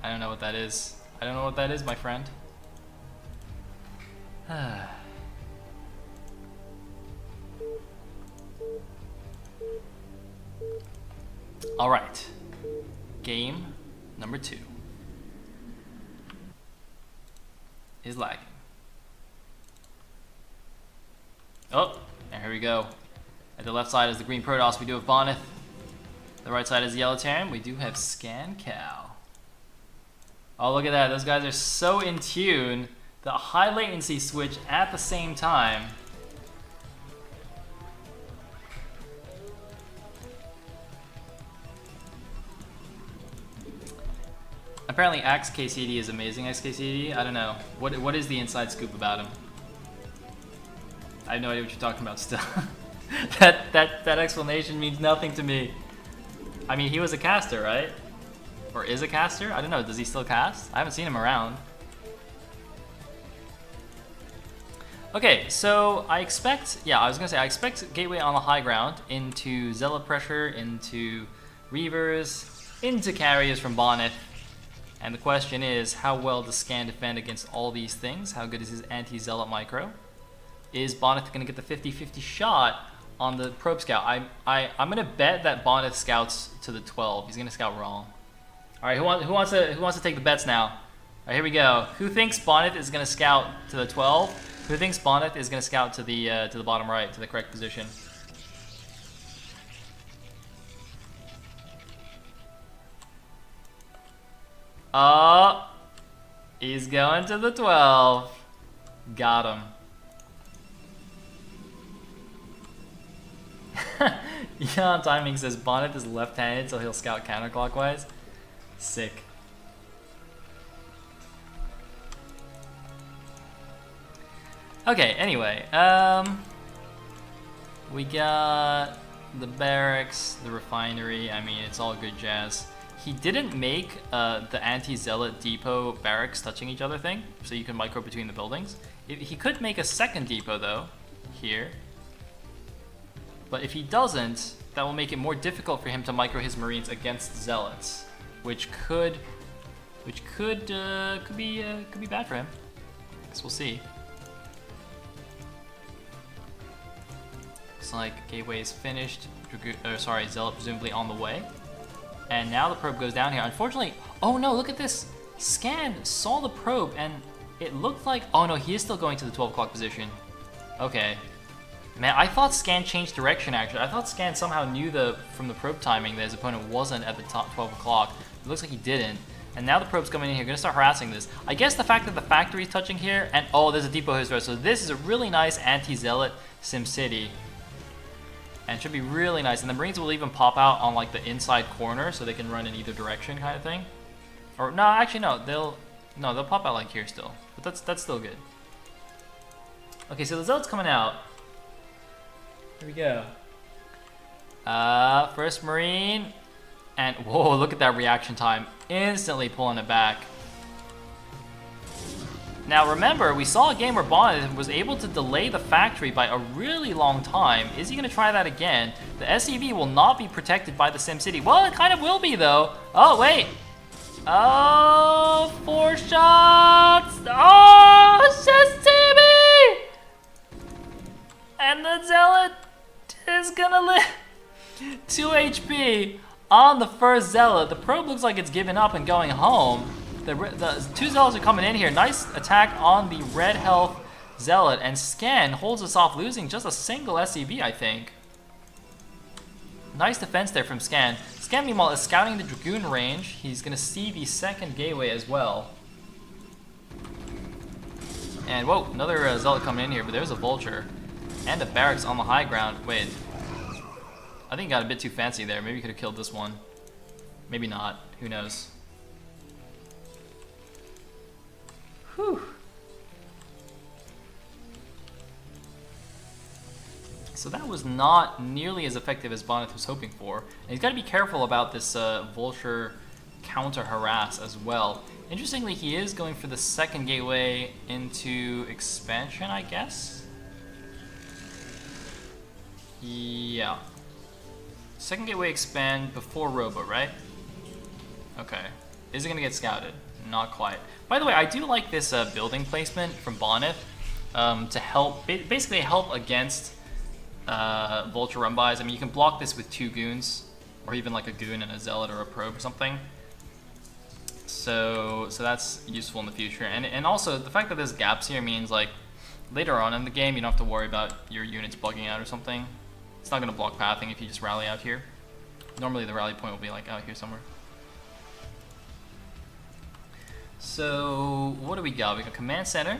I don't know what that is. I don't know what that is, my friend. All right. Game number 2 is lagging. Oh, and here we go. At the left side is the green Protoss. We do have Bonyth. The right side is the yellow Terran. We do have KaL. Oh, look at that. Those guys are so in tune. The high latency switch at the same time. Apparently XKCD is amazing. XKCD? I don't know. What is the inside scoop about him? I have no idea what you're talking about still. that explanation means nothing to me. I mean, he was a caster, right? Or is a caster? I don't know. Does he still cast? I haven't seen him around. Okay, so I expect, I expect Gateway on the high ground into Zealot pressure, into Reavers, into carriers from Bonyth. And the question is, how well does Scan defend against all these things? How good is his anti-Zealot micro? Is Bonyth going to get the 50-50 shot on the Probe Scout? I'm going to bet that Bonyth scouts to the 12. He's going to scout wrong. All right, who wants to take the bets now? All right, here we go. Who thinks Bonyth is going to scout to the 12? Who thinks Bonyth is going to scout to the bottom right, to the correct position? Oh, he's going to the 12. Got him. Yeah, timing says Bonyth is left-handed, so he'll scout counterclockwise. Sick. Okay, anyway, we got the barracks, the refinery. I mean, it's all good jazz. He didn't make the anti-Zealot depot barracks touching each other thing, so you can micro between the buildings. He could make a second depot though, here. But if he doesn't, that will make it more difficult for him to micro his Marines against Zealots, which could be bad for him. Guess we'll see. Looks like Gateway is finished. Zealot presumably on the way. And now the probe goes down here. Unfortunately, oh no, look at this. Scan saw the probe and it looked like, oh no, he is still going to the 12 o'clock position. Okay. Man, I thought Scan changed direction actually. I thought Scan somehow knew from the probe timing that his opponent wasn't at the top 12 o'clock. It looks like he didn't. And now the probe's coming in here, gonna start harassing this. I guess the fact that the factory is touching here, and oh, there's a depot here, so this is a really nice anti-Zealot SimCity. And should be really nice. And the Marines will even pop out on like the inside corner so they can run in either direction kind of thing. Or no, actually no, they'll pop out like here still. But that's still good. Okay, so the Zealot's coming out. Here we go. First Marine. And whoa, look at that reaction time. Instantly pulling it back. Now remember, we saw a game where Bonyth was able to delay the factory by a really long time. Is he going to try that again? The SCV will not be protected by the SimCity. Well, it kind of will be though. Oh, wait. Oh, 4 shots. Oh, SCV! And the Zealot is going to live. 2 HP on the first Zealot. The probe looks like it's giving up and going home. The 2 Zealots are coming in here. Nice attack on the red health Zealot. And Scan holds us off losing just a single SCV, I think. Nice defense there from Scan. Scan, meanwhile, is scouting the Dragoon range. He's going to see the second Gateway as well. And, whoa, another Zealot coming in here. But there's a Vulture. And a Barracks on the high ground. Wait. I think he got a bit too fancy there. Maybe he could have killed this one. Maybe not. Who knows? Whew. So that was not nearly as effective as Bonyth was hoping for. And he's got to be careful about this Vulture counter harass as well. Interestingly, he is going for the second Gateway into expansion, I guess? Yeah. Second Gateway expand before Robo, right? Okay. Is it gonna get scouted? Not quite. By the way, I do like this building placement from Bonyth to help, basically help against Vulture run-bys. I mean, you can block this with 2 goons, or even like a goon and a zealot or a probe or something. So that's useful in the future. And also, the fact that there's gaps here means like later on in the game, you don't have to worry about your units bugging out or something. It's not gonna block pathing if you just rally out here. Normally the rally point will be like out here somewhere. So what do we got? We got command center,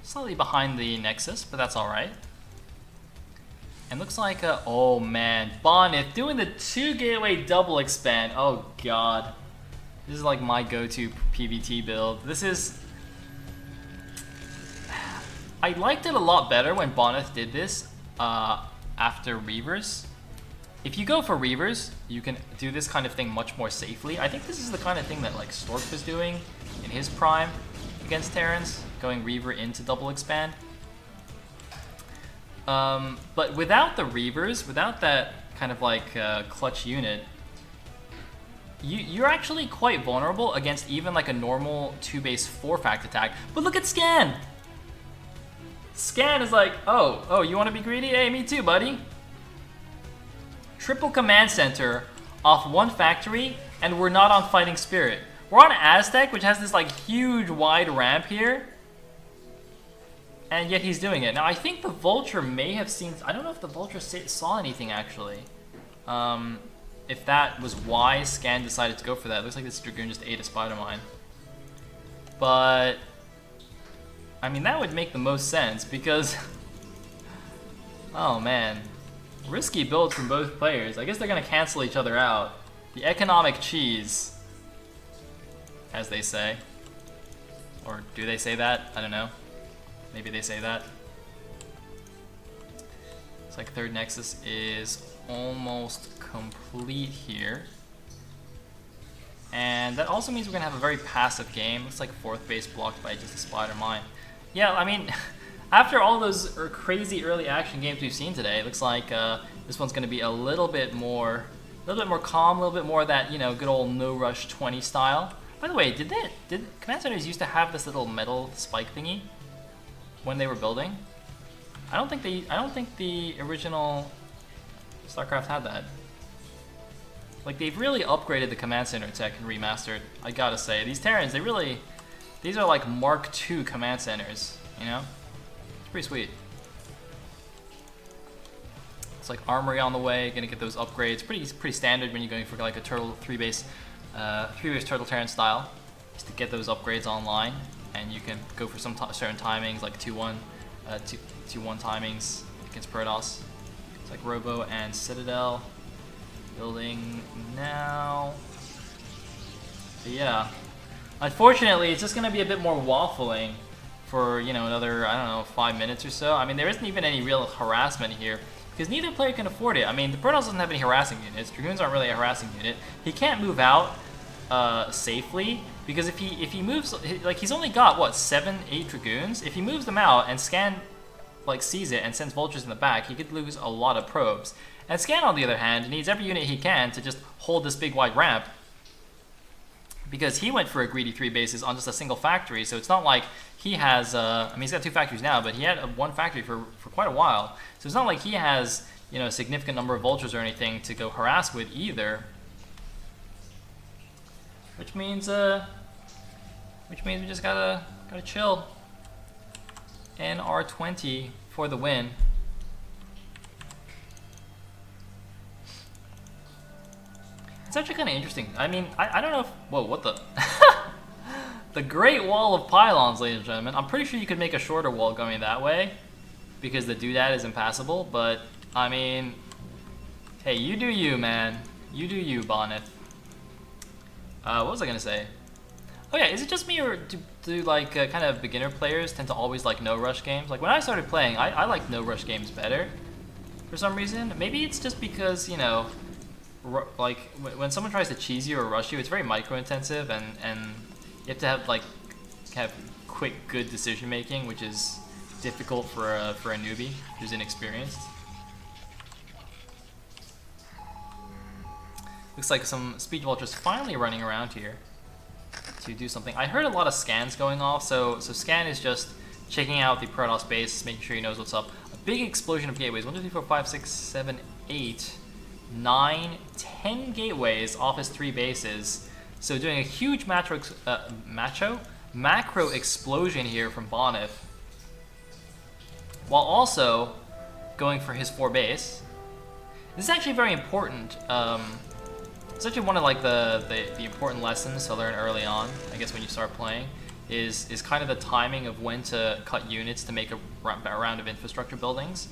slightly behind the Nexus, but that's all right. And looks like oh man, Bonyth doing the 2 gateway double expand. Oh god, this is like my go-to PvT build. This is, I liked it a lot better when Bonyth did this after Reavers. If you go for Reavers, you can do this kind of thing much more safely. I think this is the kind of thing that like Stork was doing in his prime against Terrans, going Reaver into double expand. But without the Reavers, without that kind of like clutch unit, you're actually quite vulnerable against even like a normal 2-base 4-fact attack. But look at Scan! Scan is like, oh, you want to be greedy? Hey, me too, buddy. Triple command center off 1 factory, and we're not on Fighting Spirit. We're on Aztec, which has this like huge wide ramp here, and yet he's doing it. Now I think the Vulture may have seen, I don't know if the Vulture saw anything actually. If that was why Scan decided to go for that. It looks like this Dragoon just ate a Spider Mine. But I mean, that would make the most sense because oh man, risky builds from both players. I guess they're gonna cancel each other out. The economic cheese, as they say. Or do they say that? I don't know. Maybe they say that. It's like 3rd Nexus is almost complete here. And that also means we're gonna have a very passive game. Looks like 4th base blocked by just a Spider Mine. Yeah, I mean, after all those crazy early action games we've seen today, it looks like this one's going to be a little bit more calm, a little bit more that, you know, good old no rush 20 style. By the way, did command centers used to have this little metal spike thingy when they were building? I don't think the original Starcraft had that. Like, they've really upgraded the command center tech in Remastered. I gotta say, these Terrans, these are like Mark II command centers, you know? It's pretty sweet. It's like armory on the way, gonna get those upgrades. Pretty standard when you're going for like a turtle 3-base turtle Terran style, just to get those upgrades online, and you can go for some certain timings like 2-1 timings against Protoss. It's like Robo and Citadel building now. But yeah, unfortunately, it's just gonna be a bit more waffling for, you know, another, I don't know, 5 minutes or so. I mean, there isn't even any real harassment here because neither player can afford it. I mean, the Protoss doesn't have any harassing units. Dragoons aren't really a harassing unit. He can't move out safely because if he moves, like, he's only got what, 7, 8 Dragoons. If he moves them out and Scan like sees it and sends Vultures in the back, he could lose a lot of probes. And Scan, on the other hand, needs every unit he can to just hold this big wide ramp, because he went for a greedy 3 bases on just a single factory. So it's not like he has, I mean, he's got 2 factories now, but he had 1 factory for quite a while. So it's not like he has, you know, a significant number of Vultures or anything to go harass with either. Which means we just gotta chill. NR20 for the win. It's actually kind of interesting. I mean, I don't know if... Whoa, what the... The Great Wall of Pylons, ladies and gentlemen. I'm pretty sure you could make a shorter wall going that way, because the doodad is impassable, but, I mean... Hey, you do you, man. You do you, Bonyth. What was I gonna say? Oh yeah, is it just me, or do like, kind of beginner players tend to always like no-rush games? Like, when I started playing, I like no-rush games better, for some reason. Maybe it's just because, you know... like when someone tries to cheese you or rush you, it's very micro-intensive, and you have to have like kind of quick, good decision making, which is difficult for a newbie who's inexperienced. Looks like some Speed Vultures finally running around here. to do something. I heard a lot of scans going off, so scan is just checking out the Protoss base, making sure he knows what's up. A big explosion of gateways. 1, 2, 3, 4, 5, 6, 7, 8, 9, 10 gateways off his 3 bases. So doing a huge macro explosion here from Bonyth, while also going for his 4 base. This is actually very important. It's actually one of like the important lessons to learn early on, I guess, when you start playing, is kind of the timing of when to cut units to make a round of infrastructure buildings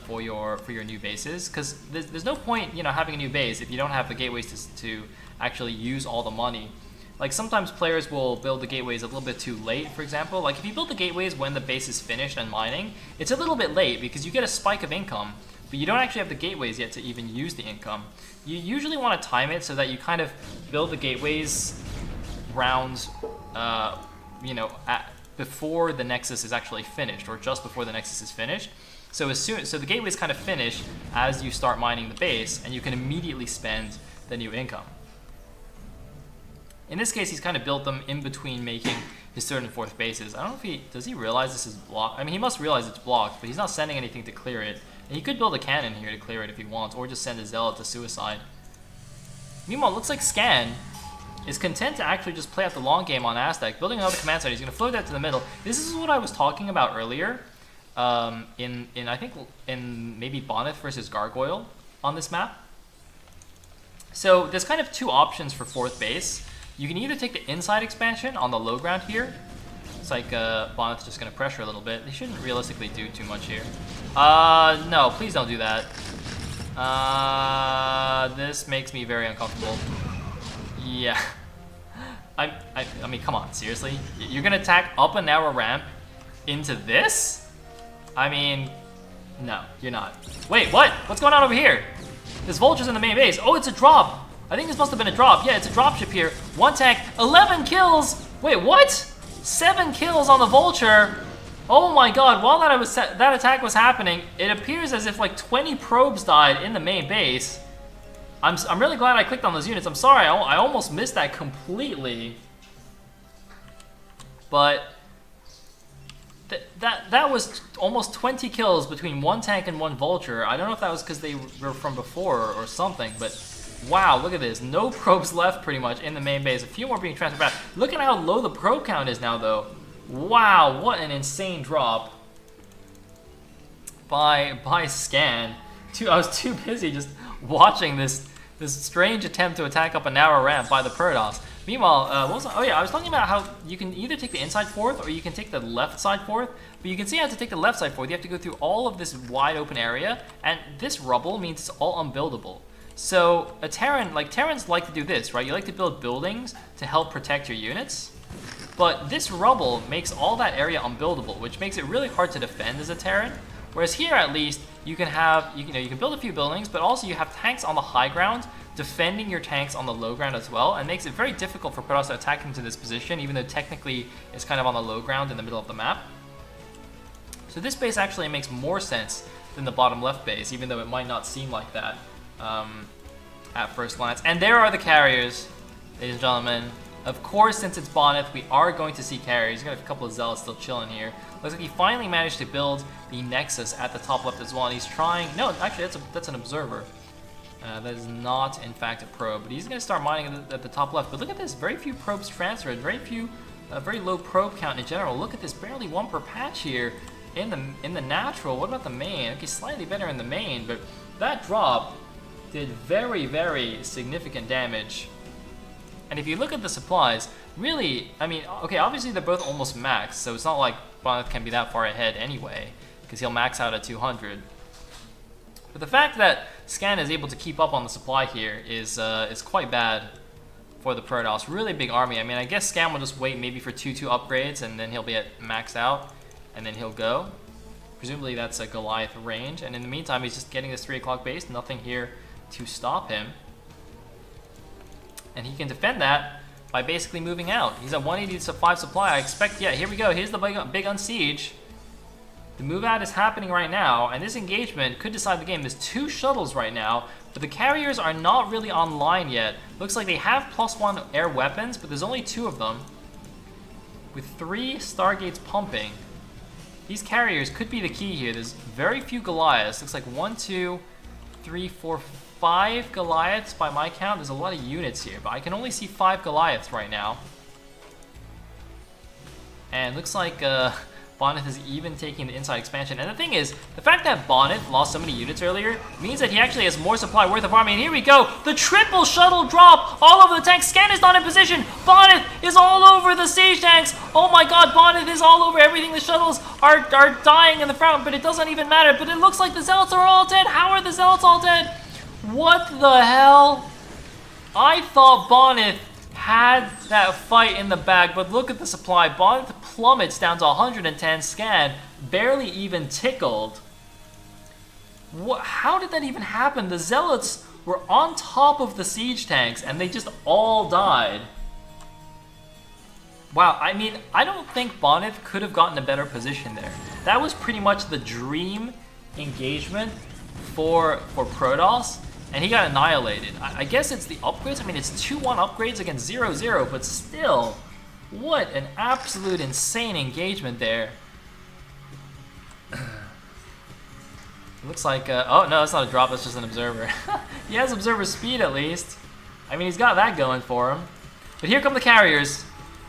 for your new bases. Because there's no point, you know, having a new base if you don't have the gateways to actually use all the money. Like sometimes players will build the gateways a little bit too late, for example. Like if you build the gateways when the base is finished and mining, it's a little bit late because you get a spike of income, but you don't actually have the gateways yet to even use the income. You usually want to time it so that you kind of build the gateways rounds, you know, before the Nexus is actually finished, or just before the Nexus is finished. So the gateways kind of finish as you start mining the base, and you can immediately spend the new income. In this case, he's kind of built them in between making his 3rd and 4th bases. I don't know if does he realize this is blocked? I mean, he must realize it's blocked, but he's not sending anything to clear it. And he could build a cannon here to clear it if he wants, or just send a zealot to suicide. Meanwhile, it looks like Scan is content to actually just play out the long game on Aztec, building another command center. He's going to float that to the middle. This is what I was talking about earlier, I think in maybe Bonyth versus Gargoyle on this map. So there's kind of 2 options for 4th base. You can either take the inside expansion on the low ground here. It's like Bonyth's just going to pressure a little bit. They shouldn't realistically do too much here. No, please don't do that. This makes me very uncomfortable. Yeah. I mean, come on, seriously? You're going to attack up a narrow ramp into this? I mean, no, you're not. Wait, what? What's going on over here? This Vulture's in the main base. Oh, it's a drop. I think this must have been a drop. Yeah, it's a dropship here. 1 tank, 11 kills. Wait, what? 7 kills on the Vulture. Oh my god, while that attack was happening, it appears as if like 20 probes died in the main base. I'm really glad I clicked on those units. I'm sorry, I almost missed that completely. But that was almost 20 kills between 1 tank and 1 Vulture. I don't know if that was because they were from before or something, but wow, look at this. No probes left pretty much in the main base. A few more being transferred back. Look at how low the probe count is now, though. Wow, what an insane drop by Scan. I was too busy just watching this strange attempt to attack up a narrow ramp by the Protoss. Meanwhile, oh yeah, I was talking about how you can either take the inside 4th or you can take the left side 4th. But you can see how to take the left side 4th. You have to go through all of this wide open area, and this rubble means it's all unbuildable. So a Terran, like Terrans like to do this, right? You like to build buildings to help protect your units. But this rubble makes all that area unbuildable, which makes it really hard to defend as a Terran. Whereas here, at least, you can have, you can build a few buildings, but also you have tanks on the high ground defending your tanks on the low ground as well, and makes it very difficult for Protoss to attack into this position, even though technically it's kind of on the low ground in the middle of the map. So this base actually makes more sense than the bottom left base, even though it might not seem like that at first glance. And there are the carriers, ladies and gentlemen. Of course, since it's Bonyth, we are going to see carriers. He's got a couple of zealots still chilling here. Looks like he finally managed to build the Nexus at the top left as well, and he's trying... No, actually, that's an observer. That is not, in fact, a probe, but he's going to start mining at the top left. But look at this, very few probes transferred, very low probe count in general. Look at this, barely 1 per patch here in the natural. What about the main? Okay, slightly better in the main, but that drop did very, very significant damage. And if you look at the supplies, really, I mean, okay, obviously they're both almost maxed, so it's not like Bonyth can be that far ahead anyway, because he'll max out at 200. But the fact that Scan is able to keep up on the supply here is quite bad for the Protoss. Really big army. I mean, I guess Scan will just wait maybe for 2-2 upgrades, and then he'll be at max out, and then he'll go. Presumably that's a Goliath range, and in the meantime, he's just getting this 3 o'clock base. Nothing here to stop him. And he can defend that by basically moving out. He's at 180 to 5 supply. I expect, yeah, here we go. Here's the big unsiege. The move out is happening right now, and this engagement could decide the game. There's 2 shuttles right now, but the carriers are not really online yet. Looks like they have +1 air weapons, but there's only 2 of them, with 3 Stargates pumping. These carriers could be the key here. There's very few Goliaths. Looks like 1, 2, 3, 4, 5 Goliaths by my count. There's a lot of units here, but I can only see 5 Goliaths right now. And looks like Bonyth is even taking the inside expansion. And the thing is, the fact that Bonyth lost so many units earlier means that he actually has more supply worth of army. And here we go, the triple shuttle drop all over the tanks. Scan is not in position. Bonyth is all over the siege tanks. Oh my god, Bonyth is all over everything. The shuttles are dying in the front, but it doesn't even matter. But it looks like the Zealots are all dead. How are the Zealots all dead? What the hell? I thought Bonyth had that fight in the bag, but look at the supply. Bonyth plummets down to 110. Scan barely even tickled. How did that even happen? The Zealots were on top of the siege tanks and they just all died. Wow, I mean, I don't think Bonyth could have gotten a better position there. That was pretty much the dream engagement for Protoss. And he got annihilated. I guess it's the upgrades. I mean, it's 2-1 upgrades against 0-0, but still, what an absolute insane engagement there. Looks like, oh no, that's not a drop, that's just an observer. He has observer speed at least. I mean, he's got that going for him. But here come the carriers.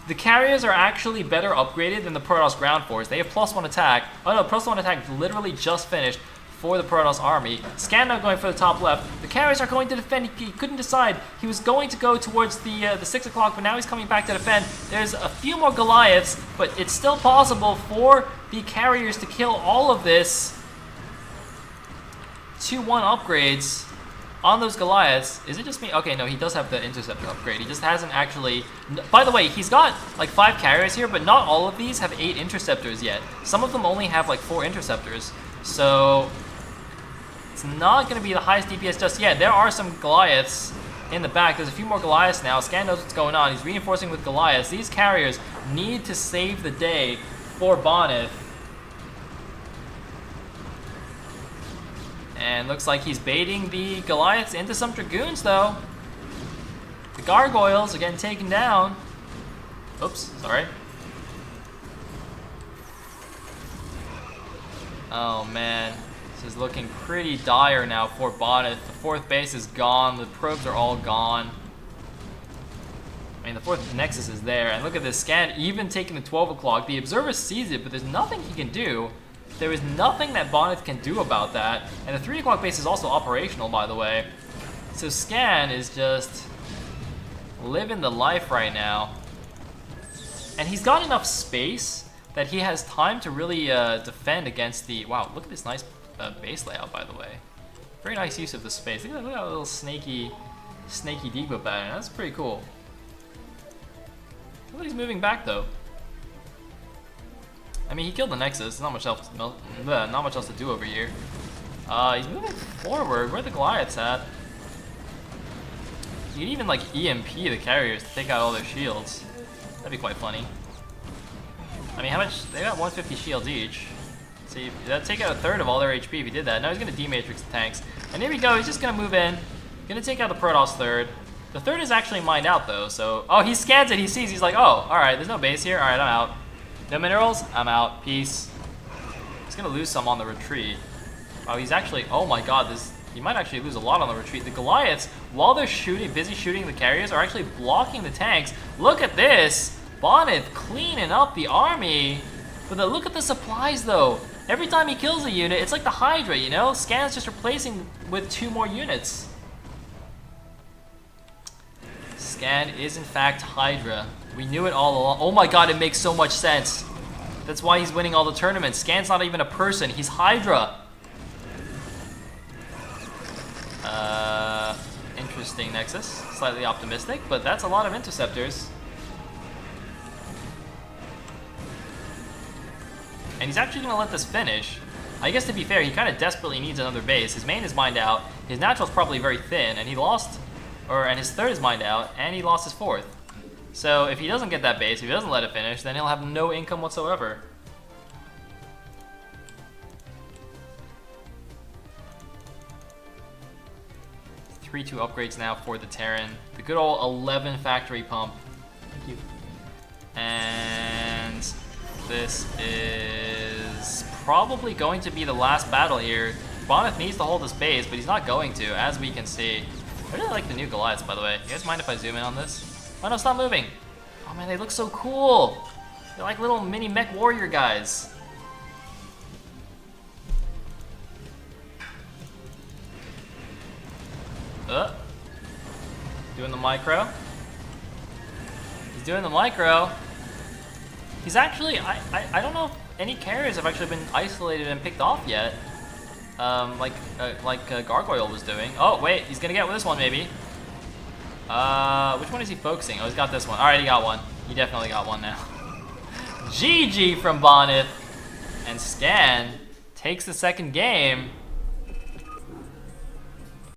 The carriers are actually better upgraded than the Protoss ground force. They have +1 attack. Oh no, +1 attack literally just finished for the Protoss army. Scan now going for the top left. The carriers are going to defend. He couldn't decide. He was going to go towards the 6 o'clock, but now he's coming back to defend. There's a few more Goliaths, but it's still possible for the carriers to kill all of this. 2-1 upgrades on those Goliaths. Is it just me? Okay, no, he does have the interceptor upgrade. He just hasn't actually... By the way, he's got like 5 carriers here, but not all of these have 8 interceptors yet. Some of them only have like 4 interceptors. So it's not going to be the highest DPS just yet. There are some Goliaths in the back. There's a few more Goliaths now. Scan knows what's going on. He's reinforcing with Goliaths. These carriers need to save the day for Bonyth. And looks like he's baiting the Goliaths into some Dragoons, though. The Gargoyles are getting taken down. Oops, sorry. Oh, man. This is looking pretty dire now for Bonyth. The 4th base is gone. The probes are all gone. I mean, the 4th Nexus is there. And look at this. Scan even taking the 12 o'clock. The Observer sees it, but there's nothing he can do. There is nothing that Bonyth can do about that. And the 3 o'clock base is also operational, by the way. So Scan is just living the life right now. And he's got enough space that he has time to really defend against the... Wow, look at this nice base layout, by the way. Very nice use of the space. Look at that little snaky depot pattern. That's pretty cool. Nobody's moving back, though. I mean, he killed the Nexus. Not much else to do over here. He's moving forward. Where are the Goliaths at? You can even like EMP the carriers to take out all their shields. That'd be quite funny. I mean, how much? They got 150 shields each. See, that'd take out 1/3 of all their HP if he did that. Now he's gonna dematrix the tanks. And here we go. He's just gonna move in. Gonna take out the Protoss 3rd. The 3rd is actually mined out though. So, oh, he scans it. He sees. He's like, oh, all right. There's no base here. All right, I'm out. No minerals. I'm out. Peace. He's gonna lose some on the retreat. Oh, he's actually. Oh my God. He might actually lose a lot on the retreat. The Goliaths, while they're busy shooting the carriers, are actually blocking the tanks. Look at this. Bonyth cleaning up the army. But look at the supplies though. Every time he kills a unit, it's like the Hydra, you know? Scan's just replacing with 2 more units. Scan is in fact Hydra. We knew it all along. Oh my God, it makes so much sense. That's why he's winning all the tournaments. Scan's not even a person, he's Hydra. Interesting Nexus. Slightly optimistic, but that's a lot of interceptors. And he's actually going to let this finish. I guess to be fair, he kind of desperately needs another base. His main is mined out. His natural's probably very thin, and he lost, and his 3rd is mined out, and he lost his 4th. So if he doesn't get that base, if he doesn't let it finish, then he'll have no income whatsoever. 3-2 upgrades now for the Terran. The good old 11 factory pump. Thank you. And this is probably going to be the last battle here. Bonyth needs to hold his base, but he's not going to, as we can see. I really like the new Goliaths, by the way. You guys mind if I zoom in on this? Oh no, stop moving. Oh man, they look so cool. They're like little mini mech warrior guys. Doing the micro. He's doing the micro. He's actually, I don't know if any carriers have actually been isolated and picked off yet. Like Gargoyle was doing. Oh wait, he's gonna get this one maybe. Which one is he focusing? Oh, he's got this one. All right, he got one. He definitely got one now. GG from Bonyth. And Scan takes the second game.